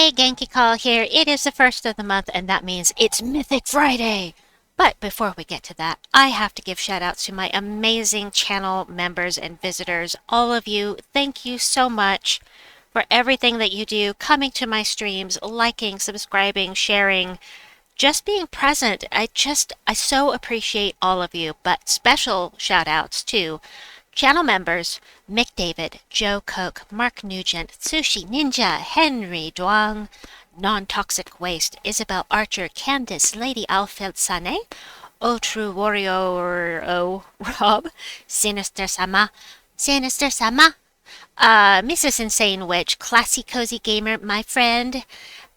Hey, Genki Call here. It is the first of the month, and that means it's Mythic Friday. But before we get to that, I have to give shout outs to my amazing channel members and visitors. All of you, thank you so much for everything that you do, coming to my streams, liking, subscribing, sharing, just being present. I so appreciate all of you. But special shout outs to channel members Mick David, Joe Coke, Mark Nugent, Sushi Ninja, Henry Duang, Non-Toxic Waste, Isabel Archer, Candice, Lady Alfeld Sane, O True Warrior O Rob, Sinister Sama, Mrs. Insane Witch, Classy Cozy Gamer, my friend,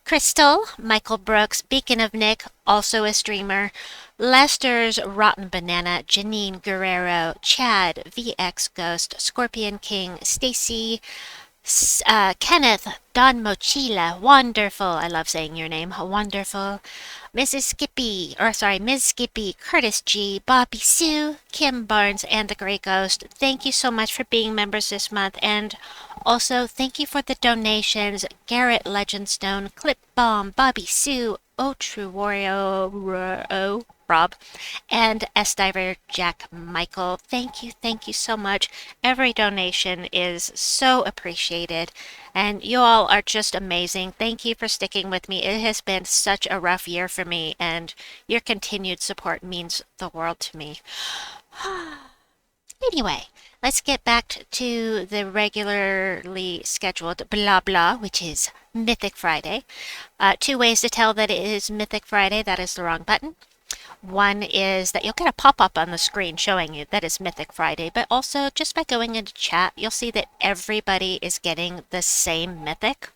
Crystal, Michael Brooks, Beacon of Nick, also a streamer, Lester's Rotten Banana, Janine Guerrero, Chad, VX Ghost, Scorpion King, Stacy, Kenneth, Don Mochila, wonderful. I love saying your name, wonderful. Ms. Skippy, Curtis G, Bobby Sue, Kim Barnes, and the Grey Ghost. Thank you so much for being members this month, and also thank you for the donations. Garrett Legendstone, Clip Bomb, Bobby Sue, Oh True Wario, Rob, and S Diver Jack Michael. Thank you so much. Every donation is so appreciated, and you all are just amazing. Thank you for sticking with me. It has been such a rough year for me, and your continued support means the world to me. Anyway, let's get back to the regularly scheduled blah blah, which is Mythic Friday. Two ways to tell that it is Mythic Friday. That is the wrong button. One is that you'll get a pop-up on the screen showing you that it's Mythic Friday, but also just by going into chat, you'll see that everybody is getting the same Mythic.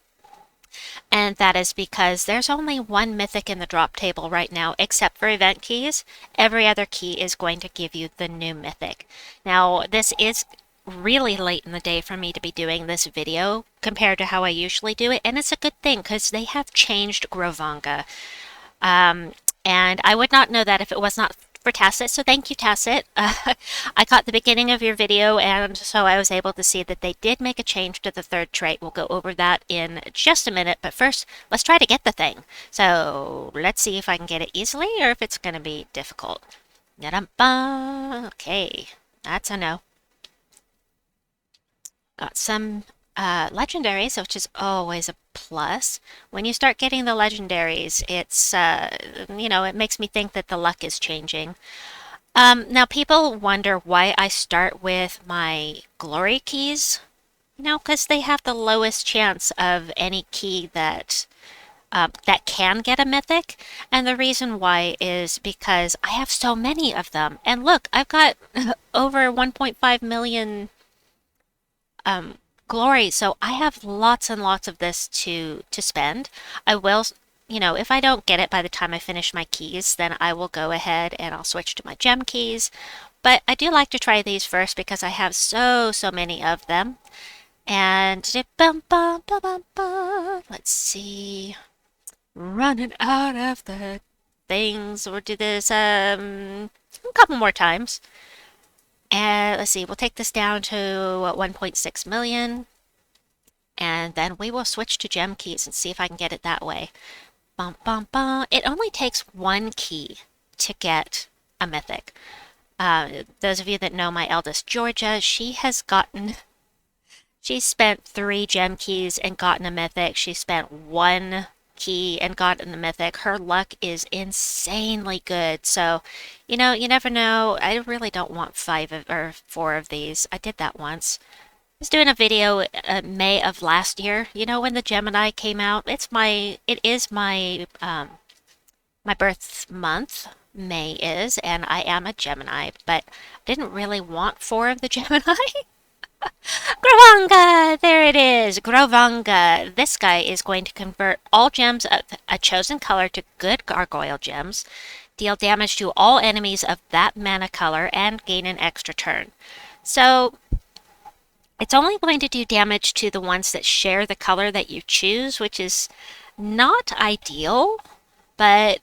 And that is because there's only one Mythic in the drop table right now, except for event keys. Every other key is going to give you the new Mythic. Now, this is really late in the day for me to be doing this video compared to how I usually do it, and it's a good thing because they have changed Groevanga. And I would not know that if it was not for Tacit, so thank you, Tacit. I caught the beginning of your video, and so I was able to see that they did make a change to the third trait. We'll go over that in just a minute, but first, let's try to get the thing. So let's see if I can get it easily or if it's going to be difficult. Okay, that's a no. Got some legendaries, which is always a plus. When you start getting the legendaries, it's, it makes me think that the luck is changing. Now, people wonder why I start with my glory keys, because they have the lowest chance of any key that can get a mythic. And the reason why is because I have so many of them. And look, I've got over 1.5 million glory, so I have lots and lots of this to spend. I will, if I don't get it by the time I finish my keys, then I will go ahead and I'll switch to my gem keys. But I do like to try these first because I have so many of them. And let's see, running out of the things. We'll do this a couple more times. And let's see, we'll take this down to 1.6 million. And then we will switch to gem keys and see if I can get it that way. It only takes one key to get a mythic. Those of you that know my eldest Georgia, she spent 3 gem keys and gotten a mythic. She spent 1 key and gotten the mythic. Her luck is insanely good. So, you never know. I really don't want 5 or 4 of these. I did that once. I was doing a video May of last year. When the Gemini came out. It is my my birth month. May is, and I am a Gemini, but I didn't really want 4 of the Gemini. Groevanga! There it is! Groevanga! This guy is going to convert all gems of a chosen color to good gargoyle gems, deal damage to all enemies of that mana color, and gain an extra turn. So, it's only going to do damage to the ones that share the color that you choose, which is not ideal, but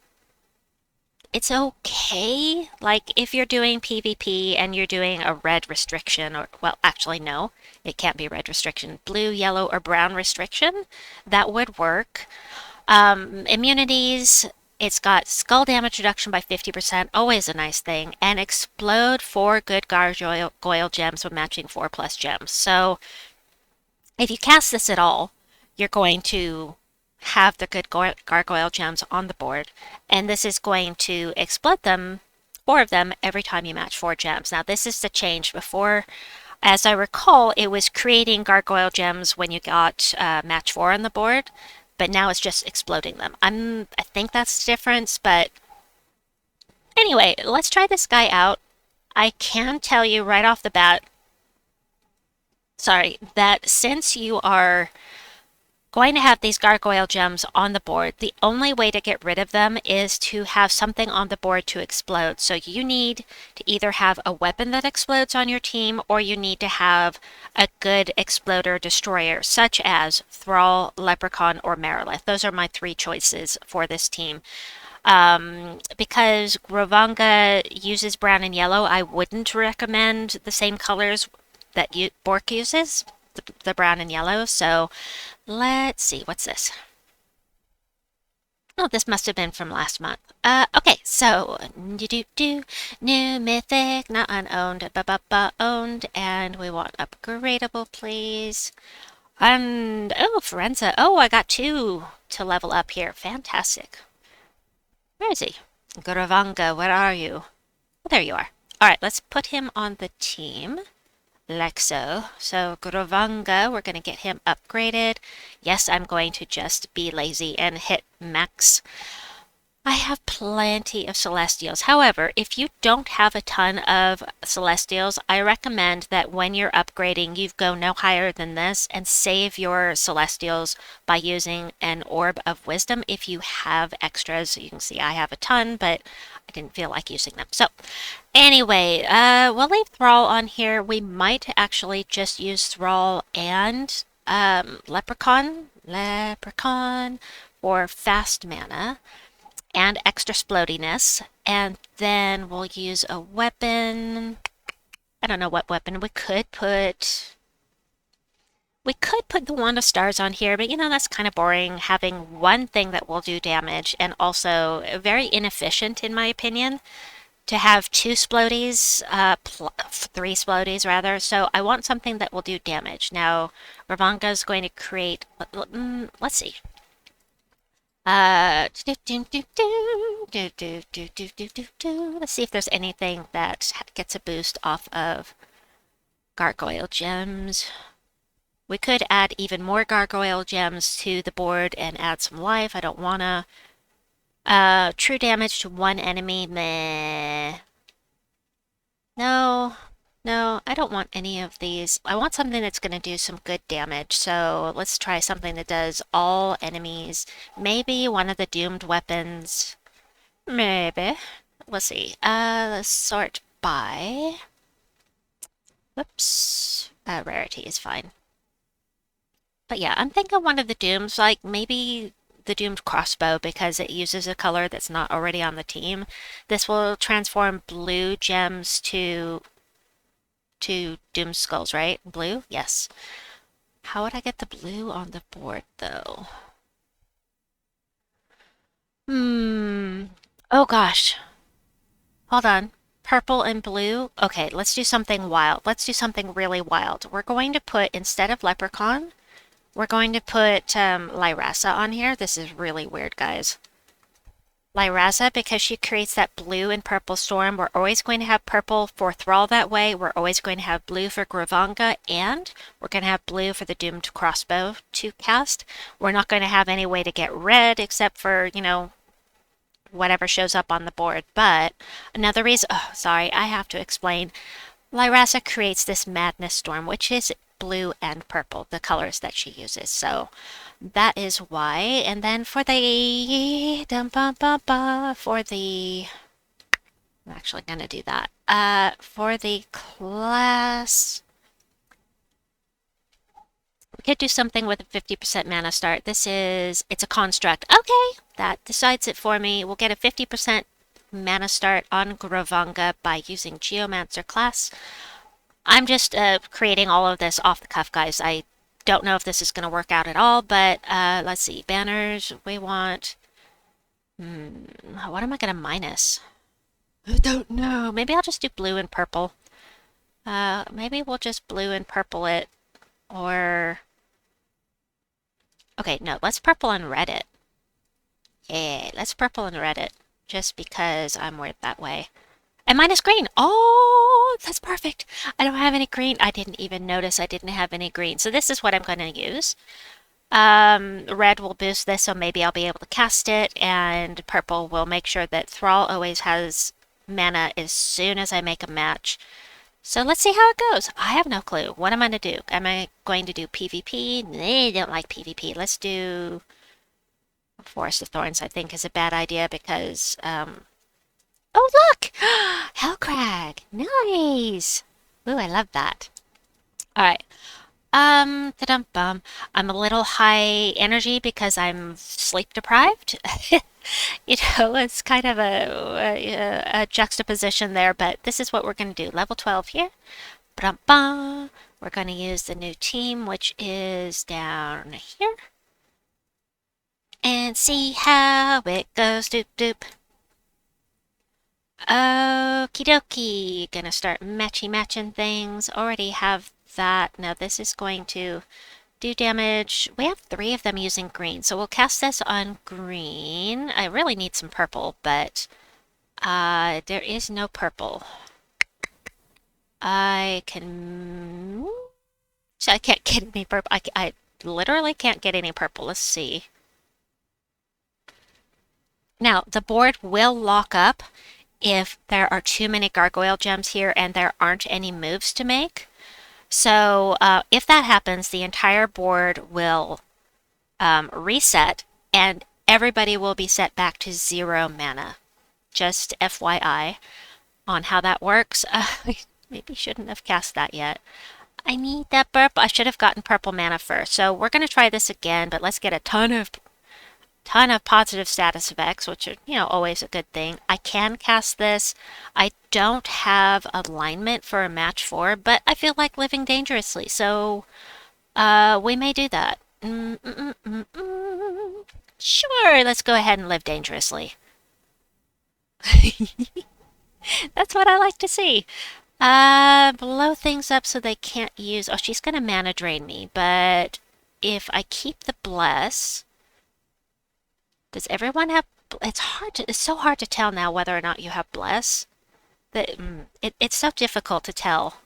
it's okay. Like if you're doing PvP and you're doing a red restriction, or well, actually no, it can't be red restriction, blue, yellow, or brown restriction, that would work. Immunities, it's got skull damage reduction by 50%, always a nice thing, and explode 4 good gargoyle gems when matching 4+ gems. So if you cast this at all, you're going to have the good gargoyle gems on the board, and this is going to explode them, 4 of them, every time you match 4 gems. Now, this is the change. Before, as I recall, it was creating gargoyle gems when you got match 4 on the board, but now it's just exploding them. I think that's the difference, but anyway, let's try this guy out. I can tell you right off the bat, sorry, that since you are going to have these gargoyle gems on the board, the only way to get rid of them is to have something on the board to explode. So you need to either have a weapon that explodes on your team, or you need to have a good exploder destroyer, such as Thrall, Leprechaun, or Merilith. Those are my 3 choices for this team. Because Groevanga uses brown and yellow, I wouldn't recommend the same colors that Bork uses, the brown and yellow. So let's see, what's this? Oh, this must have been from last month. Okay, so new mythic, not unowned, owned, and we want upgradable, please. And oh, Forenza. Oh, I got 2 to level up here. Fantastic. Where is he? Groevanga, where are you? Well, there you are. All right, let's put him on the team. Like so. So Groevanga, we're going to get him upgraded. Yes, I'm going to just be lazy and hit max. I have plenty of Celestials. However, if you don't have a ton of Celestials, I recommend that when you're upgrading, you go no higher than this and save your Celestials by using an Orb of Wisdom if you have extras. You can see I have a ton, but I didn't feel like using them. So anyway, we'll leave Thrall on here. We might actually just use Thrall and Leprechaun for fast mana and extra splodiness, and then we'll use a weapon. I don't know what weapon. We could put the Wand of Stars on here, but you know, that's kind of boring, having one thing that will do damage, and also very inefficient in my opinion to have 2 splodies, 3 splodies rather. So I want something that will do damage. Now, Groevanga is going to create, let's see. Let's see if there's anything that gets a boost off of gargoyle gems. We could add even more gargoyle gems to the board and add some life. I don't wanna. True damage to 1 enemy. Meh. No. No, I don't want any of these. I want something that's going to do some good damage. So let's try something that does all enemies. Maybe one of the doomed weapons. Maybe. Let's see. Let's sort by. Whoops. Rarity is fine. But yeah, I'm thinking one of the dooms, like maybe the doomed crossbow, because it uses a color that's not already on the team. This will transform blue gems to doomed skulls, right? Blue? Yes. How would I get the blue on the board, though? Oh gosh. Hold on. Purple and blue? Okay, let's do something wild. Let's do something really wild. We're going to put, instead of Leprechaun, we're going to put Lyrasza on here. This is really weird, guys. Lyrasza, because she creates that blue and purple storm. We're always going to have purple for Thrall that way. We're always going to have blue for Groevanga, and we're going to have blue for the Doomed Crossbow to cast. We're not going to have any way to get red except for, you know, whatever shows up on the board. But another reason, oh, sorry, I have to explain. Lyrasza creates this Madness Storm, which is blue and purple, the colors that she uses. So that is why. And then for the I'm actually gonna do that. For the class, we could do something with a 50% mana start. It's a construct. Okay, that decides it for me. We'll get a 50% mana start on Groevanga by using Geomancer class. I'm just creating all of this off the cuff, guys. I don't know if this is going to work out at all, but let's see. Banners, we want... what am I going to minus? I don't know. Maybe I'll just do blue and purple. Maybe we'll just blue and purple it, or... Okay, no, let's purple and red it. Yeah, let's purple and red it, just because I'm weird that way. And minus green. Oh, that's perfect. I don't have any green. I didn't even notice I didn't have any green. So this is what I'm going to use. Red will boost this, so maybe I'll be able to cast it, and purple will make sure that Thrall always has mana as soon as I make a match. So let's see how it goes. I have no clue. What am I going to do? Am I going to do PvP? They don't like PvP. Let's do Forest of Thorns, I think, is a bad idea because, oh, look! Hellcrag! Nice! Ooh, I love that. Alright. Ta-dum-bum. I'm a little high energy because I'm sleep deprived. You know, it's kind of a juxtaposition there, but this is what we're going to do. Level 12 here. Ba-dum-bum. We're going to use the new team, which is down here. And see how it goes. Doop doop. Okie dokie. Gonna start matching things. Already have that. Now this is going to do damage. We have 3 of them using green, so we'll cast this on green. I really need some purple, but there is no purple. I can... So I can't get any purple. I literally can't get any purple. Let's see. Now, the board will lock up if there are too many gargoyle gems here and there aren't any moves to make. So if that happens, the entire board will reset and everybody will be set back to 0 mana. Just FYI on how that works. I maybe shouldn't have cast that yet. I need that purple. I should have gotten purple mana first. So we're going to try this again, but let's get a ton of positive status effects, which are, you know, always a good thing. I can cast this. I don't have alignment for a match 4, but I feel like living dangerously, so we may do that. Sure, let's go ahead and live dangerously. That's what I like to see. Blow things up so they can't use... Oh, she's going to mana drain me, but if I keep the bless... Does everyone have... It's so hard to tell now whether or not you have bless. It's so difficult to tell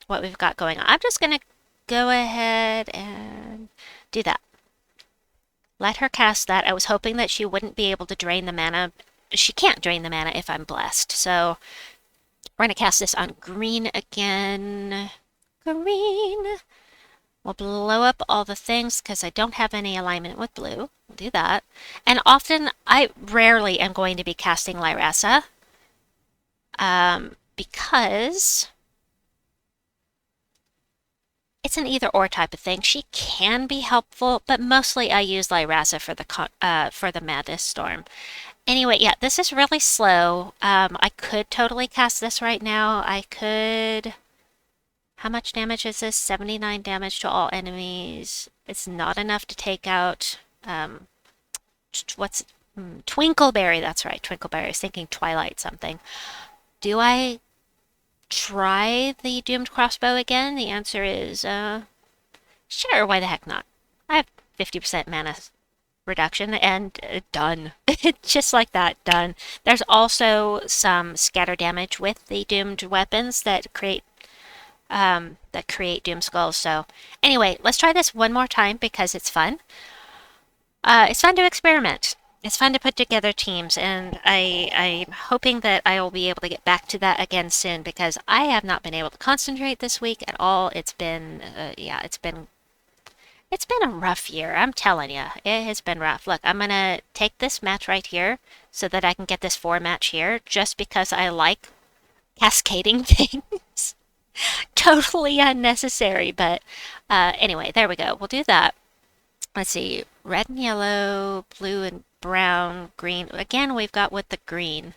what we've got going on. I'm just going to go ahead and do that. Let her cast that. I was hoping that she wouldn't be able to drain the mana. She can't drain the mana if I'm blessed. So we're going to cast this on green again. Green. We'll blow up all the things because I don't have any alignment with blue. We'll do that. And often, I rarely am going to be casting Lyrasza. Because it's an either-or type of thing. She can be helpful, but mostly I use Lyrasza for the Madness Storm. Anyway, yeah, this is really slow. I could totally cast this right now. I could... How much damage is this? 79 damage to all enemies. It's not enough to take out... Twinkleberry, that's right, Twinkleberry. I was thinking Twilight something. Do I try the Doomed Crossbow again? The answer is, sure, why the heck not? I have 50% mana reduction, and done. Just like that, done. There's also some scatter damage with the doomed weapons that create doom skulls. So anyway, let's try this one more time because it's fun. It's fun to experiment. It's fun to put together teams, and I'm hoping that I will be able to get back to that again soon because I have not been able to concentrate this week at all. It's been, it's been a rough year. I'm telling you, it has been rough. Look, I'm gonna take this match right here so that I can get this 4 match here, just because I like cascading things. Totally unnecessary, but anyway, there we go. We'll do that. Let's see, red and yellow, blue and brown, green. Again, we've got with the green.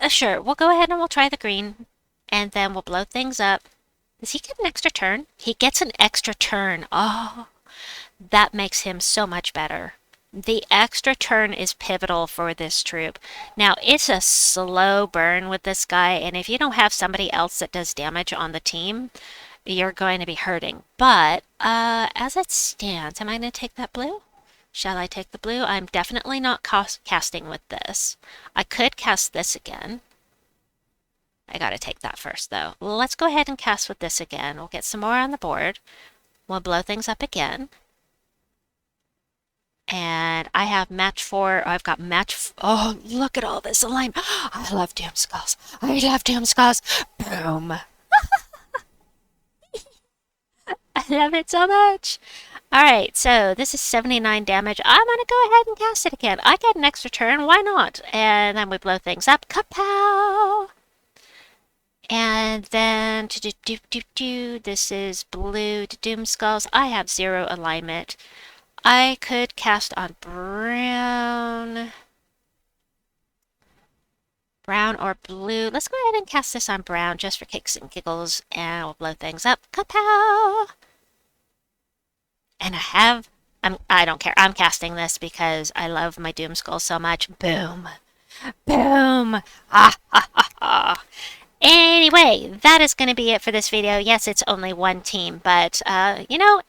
Sure, we'll go ahead and we'll try the green, and then we'll blow things up. Does he get an extra turn? He gets an extra turn. Oh, that makes him so much better. The extra turn is pivotal for this troop. Now, it's a slow burn with this guy, and if you don't have somebody else that does damage on the team, you're going to be hurting. But, as it stands, am I going to take that blue? Shall I take the blue? I'm definitely not casting with this. I could cast this again. I gotta take that first, though. Let's go ahead and cast with this again. We'll get some more on the board. We'll blow things up again. And I have match 4. I've got match. Oh, look at all this alignment. I love Doom Skulls. I love Doom Skulls. Boom. I love it so much. Alright, so this is 79 damage. I'm gonna go ahead and cast it again. I get an extra turn, why not? And then we blow things up. Kapow! And then this is blue to Doom Skulls. I have 0 alignment. I could cast on brown. Brown or blue. Let's go ahead and cast this on brown just for kicks and giggles, and we'll blow things up. Kapow! And I don't care. I'm casting this because I love my Doom Skull so much. Boom. Boom. Ah, ha, ha, ha. Anyway, that is going to be it for this video. Yes, it's only one team, but, you know,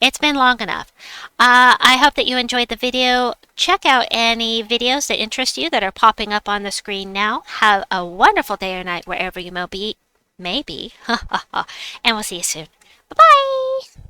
it's been long enough. I hope that you enjoyed the video. Check out any videos that interest you that are popping up on the screen now. Have a wonderful day or night wherever you may be. Maybe. And we'll see you soon. Bye-bye.